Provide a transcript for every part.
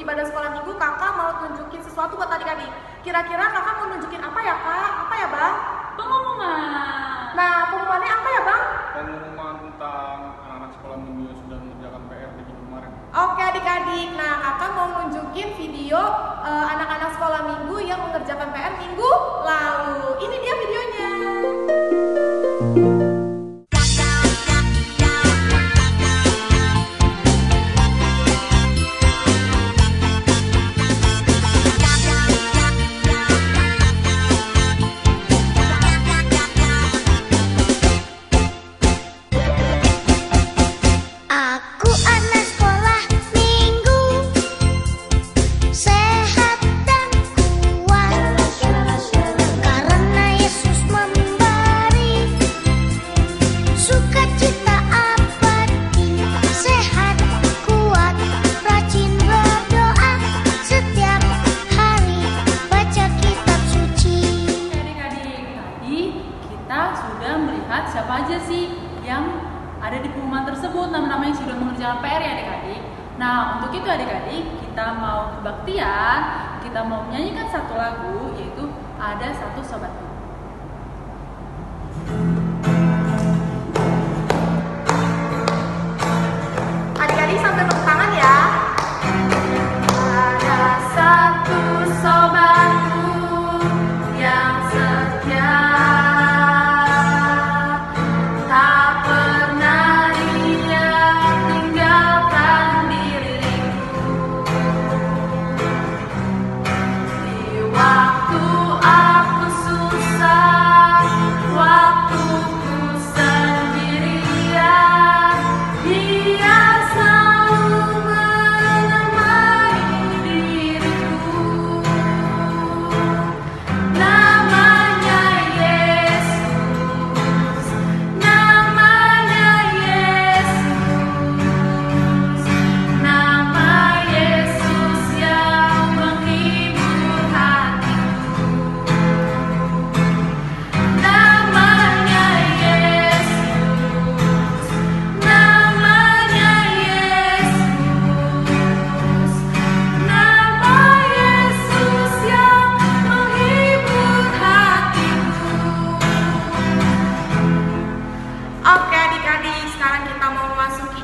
ibadah sekolah minggu, kakak mau tunjukin sesuatu buat adik-adik. Kira-kira kakak mau nunjukin apa ya kak? Apa ya bang? Pengumuman. Nah, pengumumannya apa ya bang? Pengumuman tentang anak-anak sekolah minggu yang sudah mengerjakan PR di minggu kemarin. Oke adik-adik, nah kakak mau nunjukin video anak-anak sekolah minggu yang mengerjakan PR minggu lalu. Ini dia videonya. Siapa aja sih yang ada di pengumuman tersebut, nama-nama yang sudah mengerjakan PR ya adik-adik. Nah, untuk itu adik-adik, kita mau kebaktian, kita mau menyanyikan satu lagu, yaitu Ada Satu Sobatku. Adik-adik sambil tepuk tangan ya. Ada satu sobatku yang setia,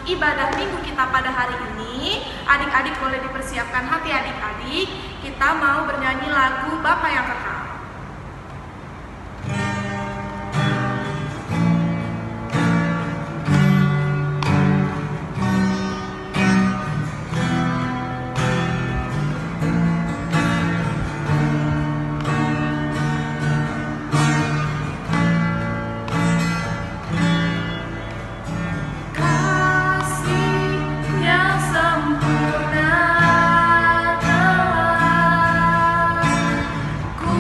ibadah minggu kita pada hari ini. Adik-adik boleh dipersiapkan hati adik-adik. Kita mau bernyanyi lagu Bapa yang Kekal. Ku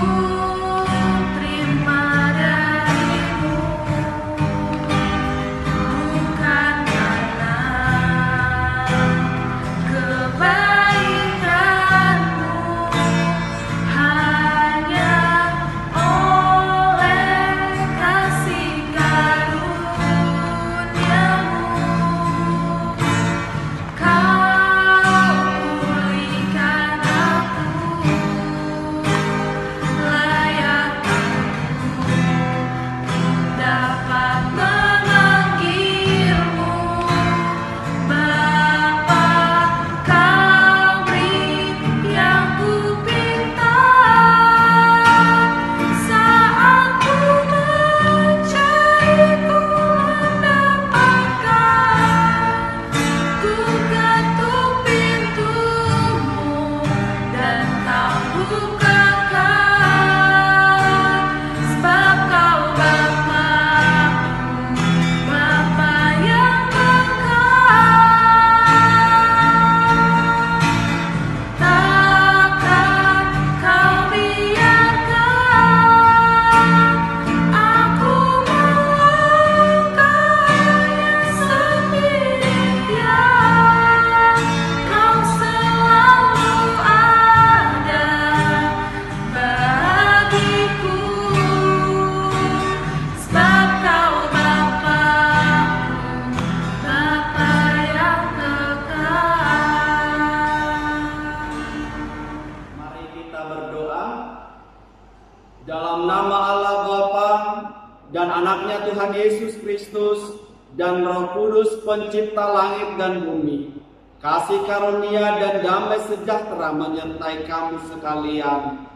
anaknya Tuhan Yesus Kristus, dan Roh Kudus pencipta langit dan bumi, kasih karunia dan damai sejahtera menyertai kamu sekalian.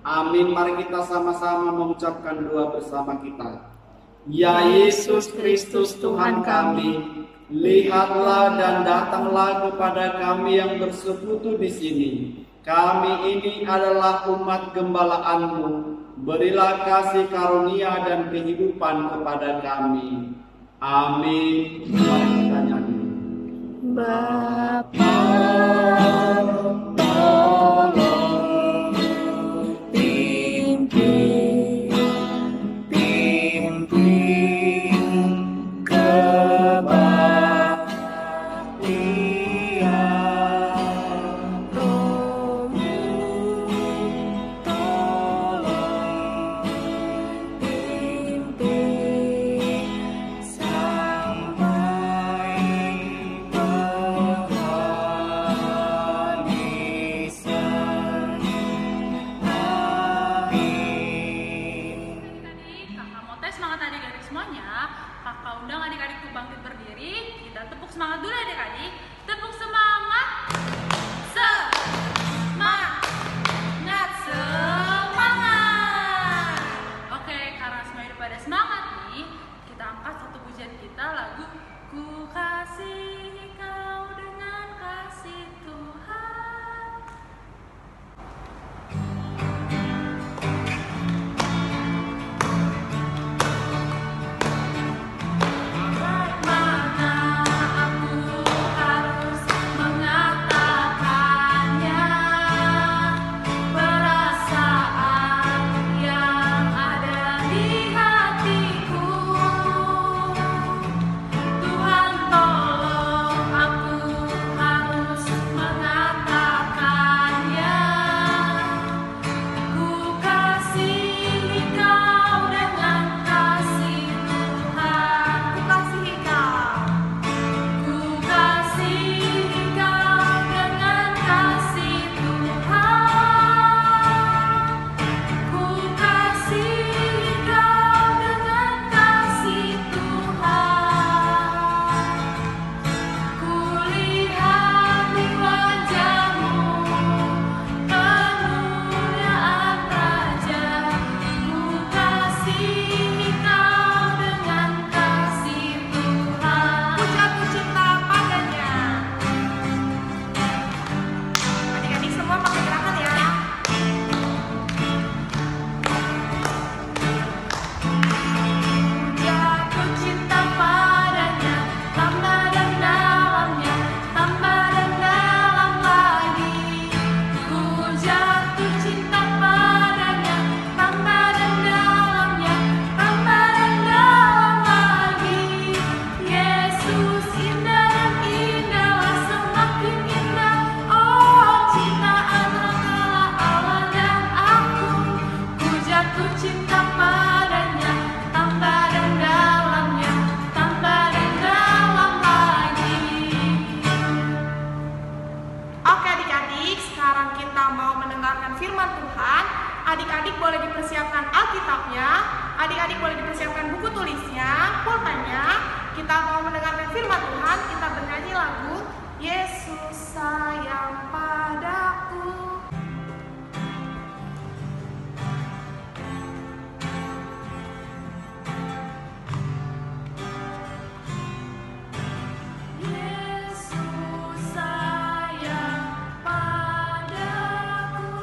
Amin. Mari kita sama-sama mengucapkan doa bersama kita. Ya Yesus Kristus Tuhan kami, lihatlah dan datanglah kepada kami yang bersekutu di sini. Kami ini adalah umat gembala-Mu. Berilah kasih karunia dan kehidupan kepada kami. Amin. Mari kita nyanyi. Bapa, tolong pimpin kebaktian Roh-Mu, tolong pimpin sampai penghabisan. Amin. Adik-adik, kakak mau tes semangat adik-adik semuanya. Kakak undang adik-adik tuh bangkit berdiri. Kita tepuk semangat dulu adik-adik. Tepuk semangat. Semangat. Semangat. Oke, karena semuanya udah pada semangat nih, kita angkat satu pujian kita, lagu Ku Kasihi Kau Dengan Kasih Tuhan. Mana aku harus mengatakannya, perasaan yang ada di hatiku. Tuhan tolong aku harus mengatakannya. Ku kasihi Kau dengan kasih Tuhan. Ku kasihi Kau. Ku kasihi Kau dengan kasih Tuhan. Ku kasihi Kau dengan kasih Tuhan. Ku lihat di wajah-Mu kemuliaan Raja. Ku kasihi Kau dengan kasih Tuhan. Ku jatuh cinta padanya. Adik-adik semua pakai gerakan ya. Jatuh cinta padanya, tambah dan dalamnya, tambah dan dalam lagi. Ku jatuh cinta padanya, tambah dan dalamnya, tambah dan dalam lagi. Yesus indah dan indahlah, semakin indah. Oh, cintaan antara Allah dan aku. Ku jatuh cinta padanya, tambah dan dalamnya, tambah dan dalam lagi. Oke adik-adik, sekarang kita mau mendengarkan firman Tuhan. Adik-adik boleh dipersiapkan Alkitabnya, adik-adik boleh dipersiapkan buku tulisnya, pulpennya. Kita mau mendengarkan firman Tuhan, kita bernyanyi lagu Yesus sayang padaku. Yesus sayang padaku,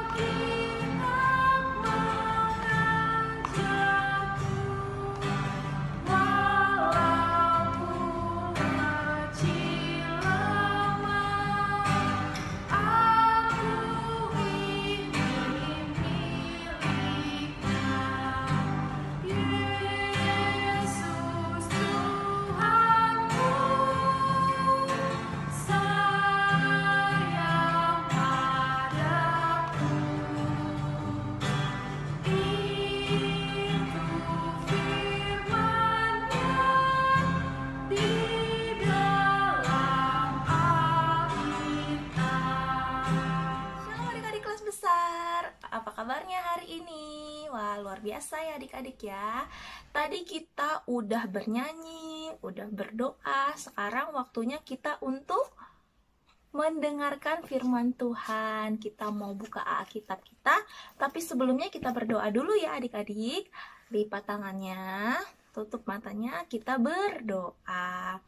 Alkitab mengajarku, walaupun kecil biasa ya adik-adik ya. Tadi kita udah bernyanyi, udah berdoa, sekarang waktunya kita untuk mendengarkan firman Tuhan. Kita mau buka Alkitab kita, tapi sebelumnya kita berdoa dulu ya adik-adik. Lipat tangannya, tutup matanya, kita berdoa.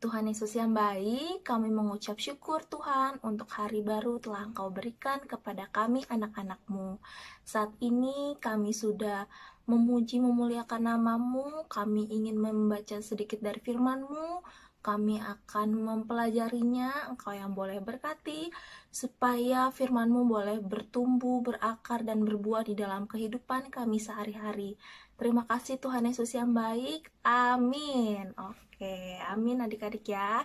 Tuhan Yesus yang baik, kami mengucap syukur Tuhan untuk hari baru telah Engkau berikan kepada kami anak-anak-Mu. Saat ini kami sudah memuji memuliakan nama-Mu, kami ingin membaca sedikit dari firman-Mu, kami akan mempelajarinya. Engkau yang boleh berkati, supaya firman-Mu boleh bertumbuh, berakar, dan berbuah di dalam kehidupan kami sehari-hari. Terima kasih Tuhan Yesus yang baik, amin. Oke, amin adik-adik ya.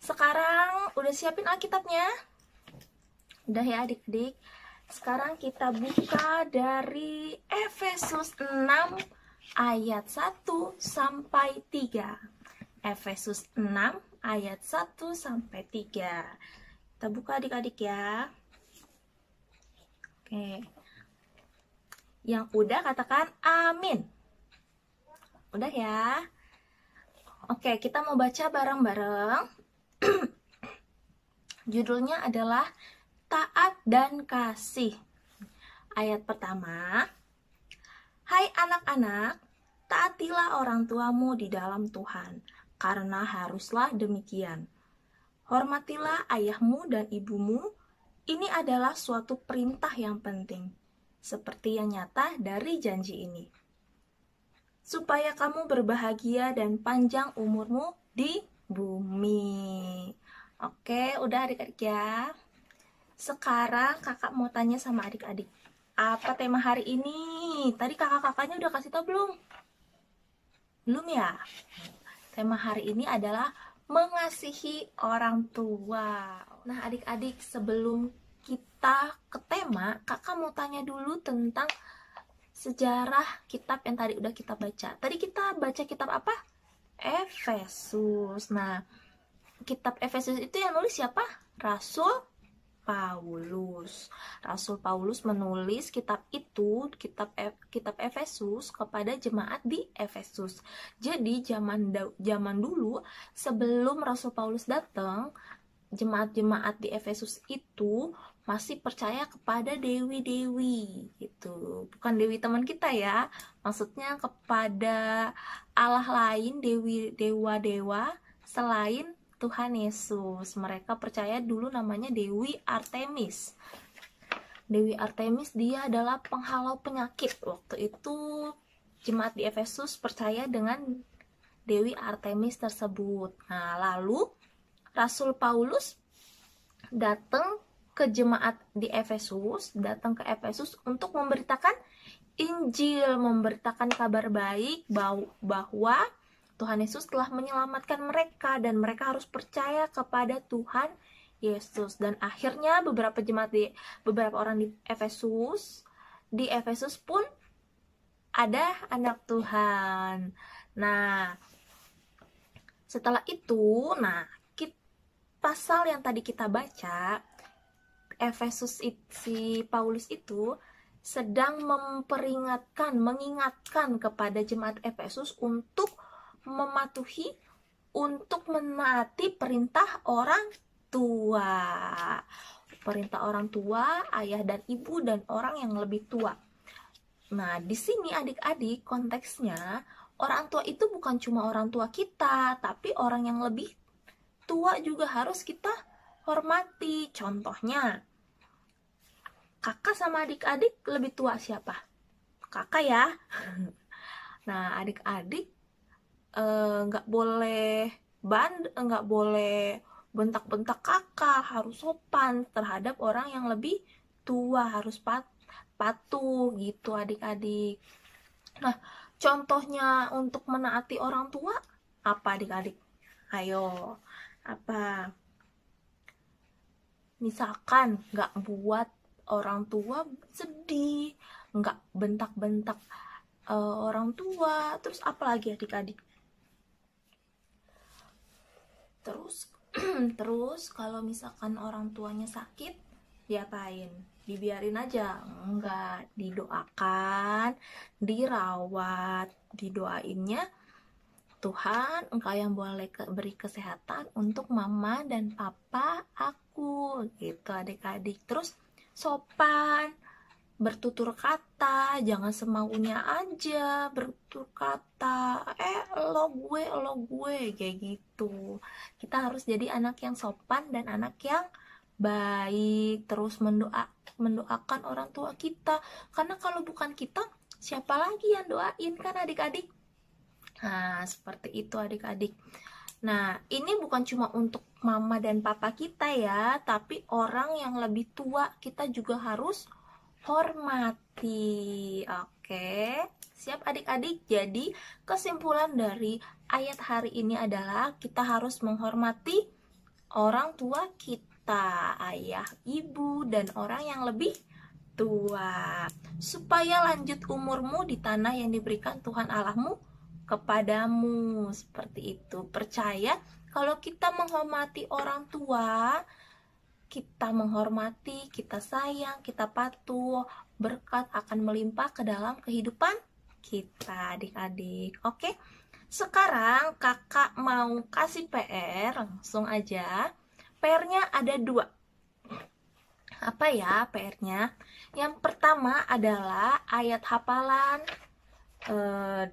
Sekarang udah siapin Alkitabnya? Udah ya adik-adik. Sekarang kita buka dari Efesus 6 ayat 1 sampai 3. Efesus 6 ayat 1 sampai 3. Kita buka adik-adik ya. Oke. Yang udah katakan amin. Udah ya. Oke, kita mau baca bareng-bareng. Judulnya adalah Taat dan Kasih. Ayat pertama. Hai anak-anak, taatilah orang tuamu di dalam Tuhan, karena haruslah demikian. Hormatilah ayahmu dan ibumu. Ini adalah suatu perintah yang penting, seperti yang nyata dari janji ini, supaya kamu berbahagia dan panjang umurmu di bumi. Oke, udah adik-adik ya. Sekarang kakak mau tanya sama adik-adik, apa tema hari ini? Tadi kakak-kakaknya udah kasih tau belum? Belum ya? Tema hari ini adalah mengasihi orang tua. Nah adik-adik, sebelum kita ke tema, kakak mau tanya dulu tentang sejarah kitab yang tadi udah kita baca. Tadi kita baca kitab apa? Efesus. Nah, kitab Efesus itu yang nulis siapa? Rasul Paulus. Rasul Paulus menulis kitab itu, kitab Efesus kepada jemaat di Efesus. Jadi zaman dulu sebelum Rasul Paulus datang, jemaat-jemaat di Efesus itu masih percaya kepada dewi-dewi gitu. Bukan dewi teman kita ya. Maksudnya kepada Allah lain, dewa-dewa selain Tuhan Yesus. Mereka percaya dulu namanya Dewi Artemis. Dewi Artemis dia adalah penghalau penyakit. Waktu itu jemaat di Efesus percaya dengan Dewi Artemis tersebut. Nah, lalu Rasul Paulus datang ke jemaat di Efesus, datang ke Efesus untuk memberitakan Injil, memberitakan kabar baik bahwa Tuhan Yesus telah menyelamatkan mereka dan mereka harus percaya kepada Tuhan Yesus. Dan akhirnya beberapa orang di Efesus pun ada anak Tuhan. Nah, setelah itu, pasal yang tadi kita baca, Efesus si Paulus itu sedang mengingatkan kepada jemaat Efesus untuk mematuhi, untuk menaati perintah orang tua. Perintah orang tua, ayah dan ibu dan orang yang lebih tua. Nah, di sini adik-adik konteksnya, orang tua itu bukan cuma orang tua kita, tapi orang yang lebih tua juga harus kita hormati. Contohnya, kakak sama adik-adik lebih tua siapa? Kakak ya. Nah, adik-adik nggak boleh bentak-bentak kakak, harus sopan terhadap orang yang lebih tua, harus patuh gitu adik-adik. Nah, contohnya untuk menaati orang tua apa adik-adik? Ayo, apa? Misalkan nggak buat orang tua sedih, nggak bentak-bentak orang tua, terus apa lagi adik-adik? Terus kalau misalkan orang tuanya sakit, diapain? dibiarin aja? Enggak, didoakan, dirawat, didoainnya, Tuhan, Engkau yang boleh beri kesehatan untuk mama dan papa aku, gitu adik-adik. Terus sopan, bertutur kata, jangan semaunya aja bertutur kata, lo gue, kayak gitu. Kita harus jadi anak yang sopan dan anak yang baik. Terus mendoakan orang tua kita, karena kalau bukan kita, siapa lagi yang doain, kan adik-adik? Nah, seperti itu adik-adik. Nah, ini bukan cuma untuk mama dan papa kita ya, tapi orang yang lebih tua kita juga harus hormati. Oke, siap adik-adik? Jadi, kesimpulan dari ayat hari ini adalah kita harus menghormati orang tua kita, ayah, ibu, dan orang yang lebih tua, supaya lanjut umurmu di tanah yang diberikan Tuhan Allahmu kepadamu. Seperti itu. Percaya kalau kita menghormati orang tua, kita menghormati, kita sayang, kita patuh, berkat akan melimpah ke dalam kehidupan kita, adik-adik. Oke, sekarang kakak mau kasih PR, langsung aja. PR-nya ada 2. Apa ya PR-nya? Yang pertama adalah ayat hafalan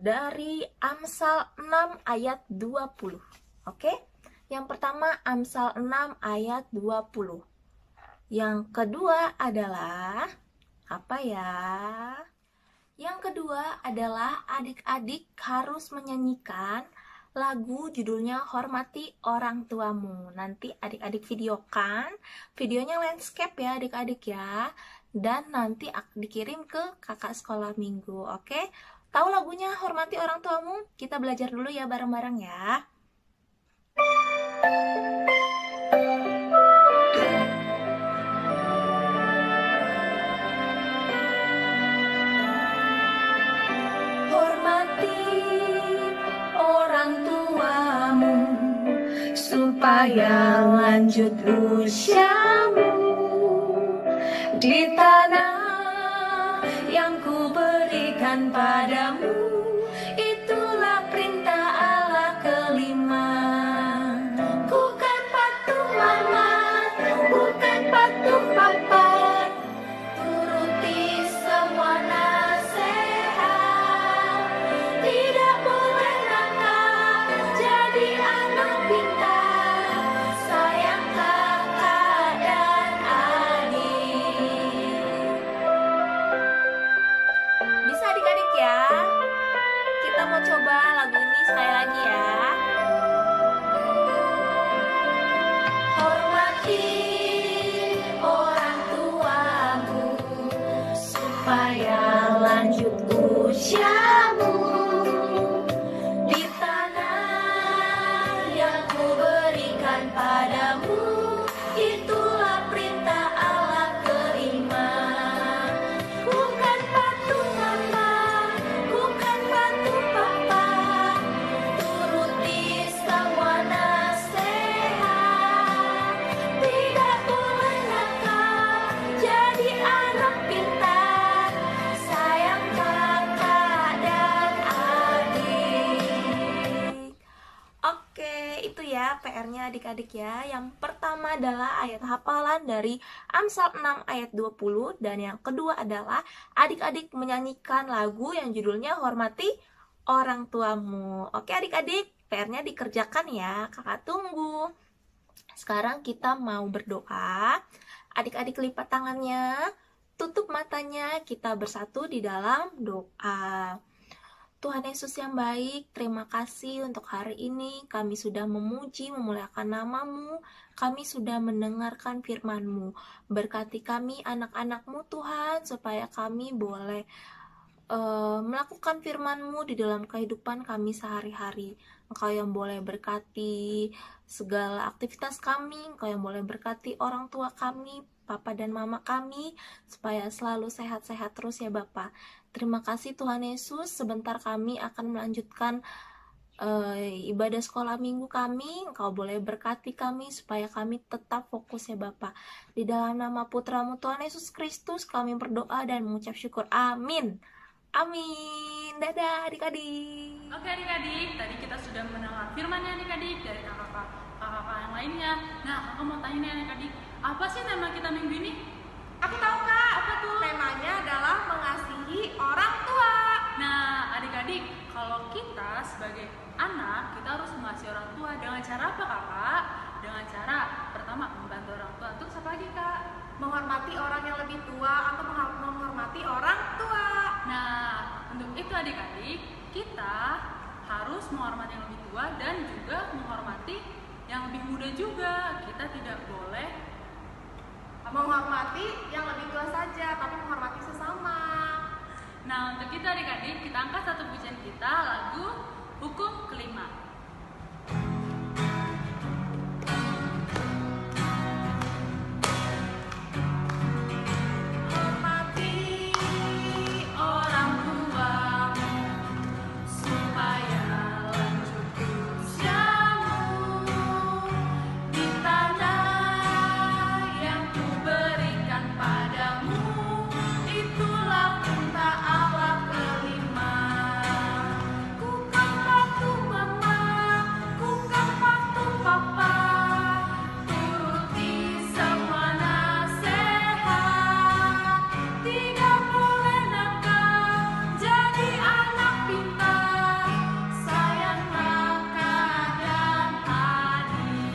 dari Amsal 6 ayat 20. Oke? Yang pertama Amsal 6 ayat 20. Yang kedua adalah apa ya? Yang kedua adalah adik-adik harus menyanyikan lagu judulnya Hormati Orang Tuamu. Nanti adik-adik videokan, videonya landscape ya adik-adik ya. Dan nanti dikirim ke kakak sekolah minggu. Oke? Tahu lagunya Hormati Orang Tuamu? Kita belajar dulu ya bareng-bareng ya. Hormati orang tuamu supaya lanjut usiamu di tanah yang ku berikan padamu. Itulah perintah Allah kelima. Bukan patuh mama, bukan patuh papa, turuti semua nasihat. Tidak boleh nakal, jadi anak pintar, sayang kakak dan adik. Bisa adik-adik ya? Kita mau coba lagu ini sekali lagi ya. Hormati orang tuamu supaya lanjut usiamu di tanah yang ku berikan padamu. Itulah perintah Allah kelima. Bukan patuh mama, bukan patuh papa, turuti semua nasihat. Tidak boleh nakal, jadi anak pintar, sayang kakak dan adik. Oke, itu ya PR-nya adik-adik ya. Yang pertama adalah ayat hafalan dari Amsal 6 ayat 20. Dan yang kedua adalah adik-adik menyanyikan lagu yang judulnya Hormati Orang Tuamu. Oke adik-adik, PR-nya dikerjakan ya, kakak tunggu. Sekarang kita mau berdoa. Adik-adik lipat tangannya, tutup matanya, kita bersatu di dalam doa. Tuhan Yesus yang baik, terima kasih untuk hari ini. Kami sudah memuji, memuliakan nama-Mu. Kami sudah mendengarkan firman-Mu. Berkati kami anak-anak-Mu Tuhan, supaya kami boleh melakukan firman-Mu di dalam kehidupan kami sehari-hari. Engkau yang boleh berkati segala aktivitas kami. Engkau yang boleh berkati orang tua kami, Papa dan Mama kami, supaya selalu sehat-sehat terus ya Bapak. Terima kasih Tuhan Yesus. Sebentar kami akan melanjutkan ibadah sekolah minggu kami. Engkau boleh berkati kami supaya kami tetap fokus ya Bapa. Di dalam nama Putramu Tuhan Yesus Kristus kami berdoa dan mengucap syukur. Amin. Amin. Dadah adik-adik. Oke adik-adik, tadi kita sudah mendengar firman-nya adik-adik dari kakak-kakak yang lainnya. Nah, aku mau tanya nih adik-adik, apa sih tema kita minggu ini? Aku tahu Kak, Apa tuh? temanya adalah mengasihi orang tua. Nah, adik-adik, kalau kita sebagai anak, kita harus mengasihi orang tua dengan cara apa kakak? Dengan cara pertama membantu orang tua. Terus apa lagi kak? Menghormati orang yang lebih tua atau menghormati orang tua. Nah, untuk itu adik-adik, kita harus menghormati yang lebih tua dan juga menghormati yang lebih muda juga. Kita tidak boleh Menghormati yang lebih tua saja, tapi menghormati sesama. Nah, untuk itu adik-adik, kita angkat satu pujian kita, lagu Hukum Kelima. Hormati orang tua supaya lanjut usiamu di tanah yang kuberikan padamu. Itulah perintah Allah kelima. Ku kan patu mama, ku kan patu papa, turuti semua nasihat. Tidak boleh nakal, jadi anak pintar. Sayanglah kakak dan adik.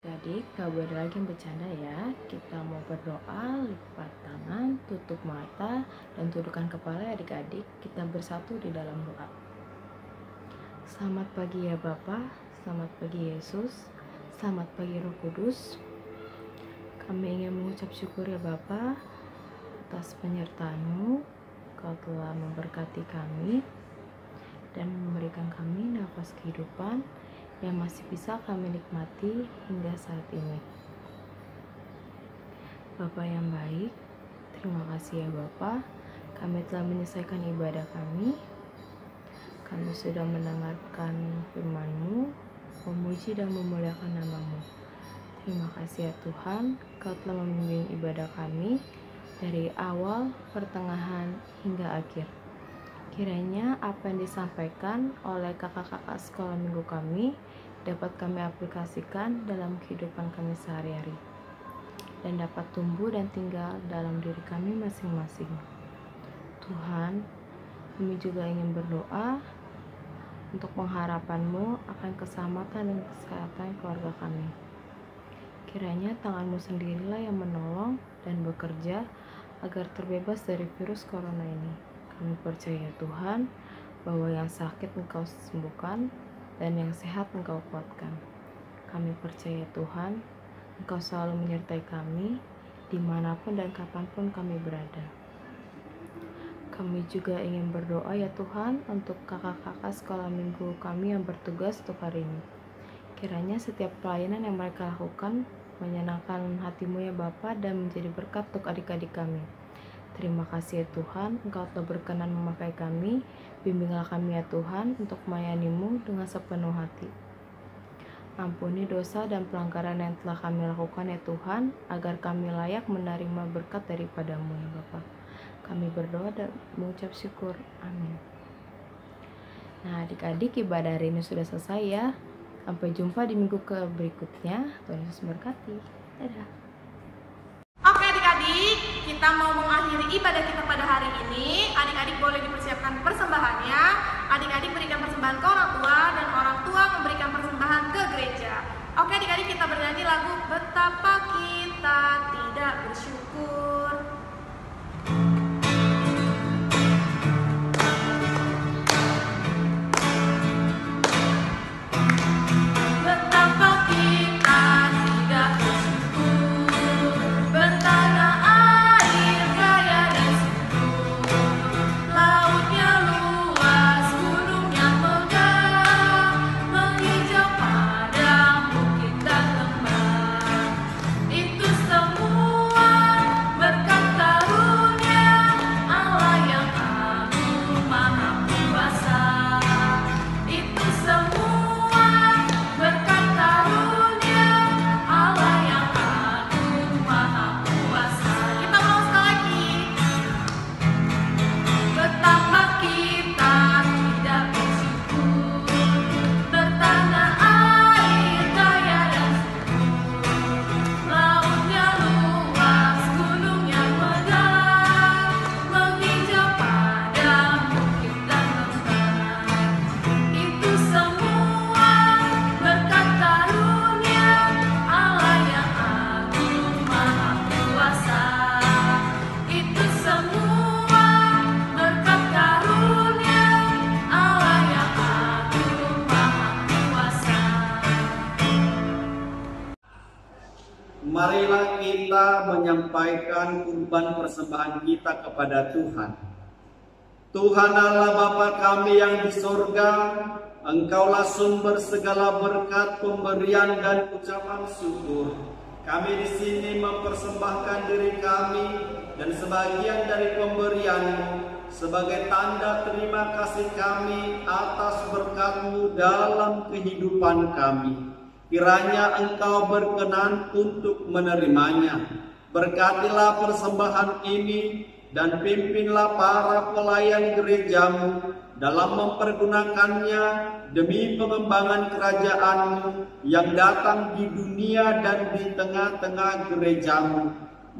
Adik, gak boleh lagi yang bercanda ya. Kita mau berdoa, lipat tangan, tutup mata, dan tundukkan kepala ya adik-adik. Kita bersatu di dalam doa. Selamat pagi ya Bapa, selamat pagi Yesus, selamat pagi Roh Kudus. Kami ingin mengucap syukur ya Bapa atas penyertaan-Mu. Kau telah memberkati kami dan memberikan kami nafas kehidupan yang masih bisa kami nikmati hingga saat ini. Bapa yang baik, terima kasih ya Bapa, kami telah menyelesaikan ibadah kami. Kami sudah mendengarkan firman-Mu, memuji dan memuliakan nama-Mu. Terima kasih ya Tuhan, Kau telah membimbing ibadah kami dari awal, pertengahan, hingga akhir. Kiranya apa yang disampaikan oleh kakak-kakak sekolah minggu kami dapat kami aplikasikan dalam kehidupan kami sehari-hari dan dapat tumbuh dan tinggal dalam diri kami masing-masing. Tuhan, kami juga ingin berdoa untuk pengharapan-Mu akan keselamatan dan kesehatan keluarga kami. Kiranya tangan-Mu sendirilah yang menolong dan bekerja agar terbebas dari virus corona ini. Kami percaya Tuhan bahwa yang sakit Engkau sembuhkan dan yang sehat Engkau kuatkan. Kami percaya Tuhan, Engkau selalu menyertai kami dimanapun dan kapanpun kami berada. Kami juga ingin berdoa ya Tuhan untuk kakak-kakak sekolah minggu kami yang bertugas untuk hari ini. Kiranya setiap pelayanan yang mereka lakukan menyenangkan hati-Mu ya Bapa dan menjadi berkat untuk adik-adik kami. Terima kasih ya Tuhan, Engkau telah berkenan memakai kami. Bimbinglah kami ya Tuhan untuk melayani-Mu dengan sepenuh hati. Ampuni dosa dan pelanggaran yang telah kami lakukan ya Tuhan, agar kami layak menerima berkat daripada-Mu ya Bapa. Kami berdoa dan mengucap syukur. Amin. Nah adik-adik, ibadah hari ini sudah selesai ya. Sampai jumpa di minggu berikutnya. Tuhan Yesus berkati. Dadah. Oke adik-adik, kita mau mengakhiri ibadah kita pada hari ini. Adik-adik boleh dipersiapkan persembahannya. Adik-adik berikan persembahan ke orang tua dan orang tua memberikan persembahan ke gereja. Oke adik-adik, kita bernyanyi lagu Betapa Kita Tidak Bersyukur. Betapa kita tidak bersyukur, bertanah air kaya dan subur, lautnya luas, gunungnya megah, menghijau padang bukit dan lembah. Itu semua kita menyampaikan kurban persembahan kita kepada Tuhan. Tuhan Allah Bapa kami yang di sorga, Engkaulah sumber segala berkat, pemberian dan ucapan syukur. Kami di sini mempersembahkan diri kami dan sebagian dari pemberian-Mu sebagai tanda terima kasih kami atas berkat-Mu dalam kehidupan kami. Kiranya Engkau berkenan untuk menerimanya. Berkatilah persembahan ini dan pimpinlah para pelayan gereja-Mu dalam mempergunakannya demi pengembangan kerajaan-Mu yang datang di dunia dan di tengah-tengah gereja-Mu.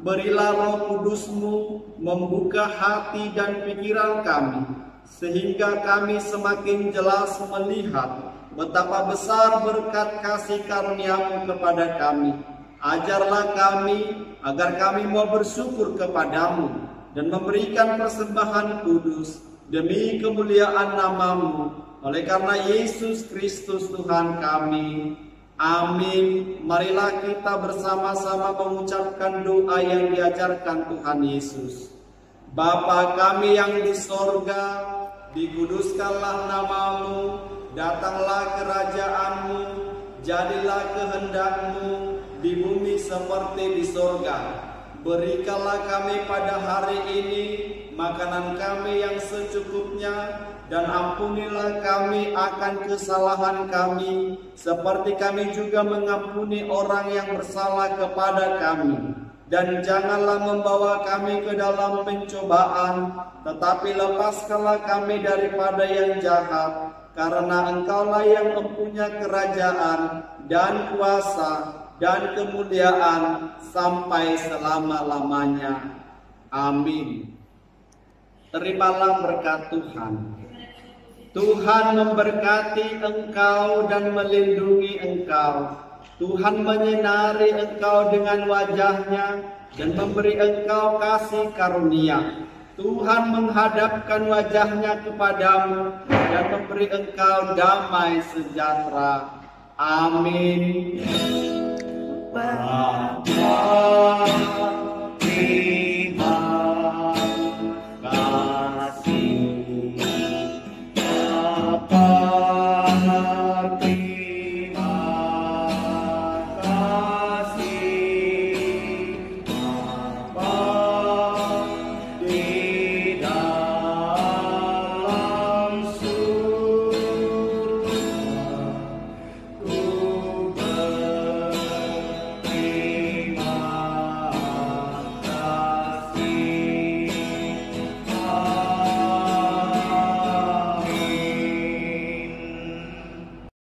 Berilah Roh Kudus-Mu membuka hati dan pikiran kami, sehingga kami semakin jelas melihat betapa besar berkat kasih karunia-Mu kepada kami. Ajarlah kami agar kami mau bersyukur kepadamu dan memberikan persembahan kudus demi kemuliaan nama-Mu, oleh karena Yesus Kristus Tuhan kami. Amin. Marilah kita bersama-sama mengucapkan doa yang diajarkan Tuhan Yesus. Bapa kami yang di sorga, dikuduskanlah nama-Mu, datanglah kerajaan-Mu, jadilah kehendak-Mu di bumi seperti di sorga. Berikanlah kami pada hari ini makanan kami yang secukupnya, dan ampunilah kami akan kesalahan kami, seperti kami juga mengampuni orang yang bersalah kepada kami. Dan janganlah membawa kami ke dalam pencobaan, tetapi lepaskanlah kami daripada yang jahat, karena Engkaulah yang mempunyai kerajaan dan kuasa dan kemuliaan sampai selama-lamanya. Amin. Terimalah berkat Tuhan. Tuhan memberkati engkau dan melindungi engkau. Tuhan menyinari engkau dengan wajah-Nya dan memberi engkau kasih karunia. Tuhan menghadapkan wajah-Nya kepadamu dan memberi engkau damai sejahtera. Amin. Bapa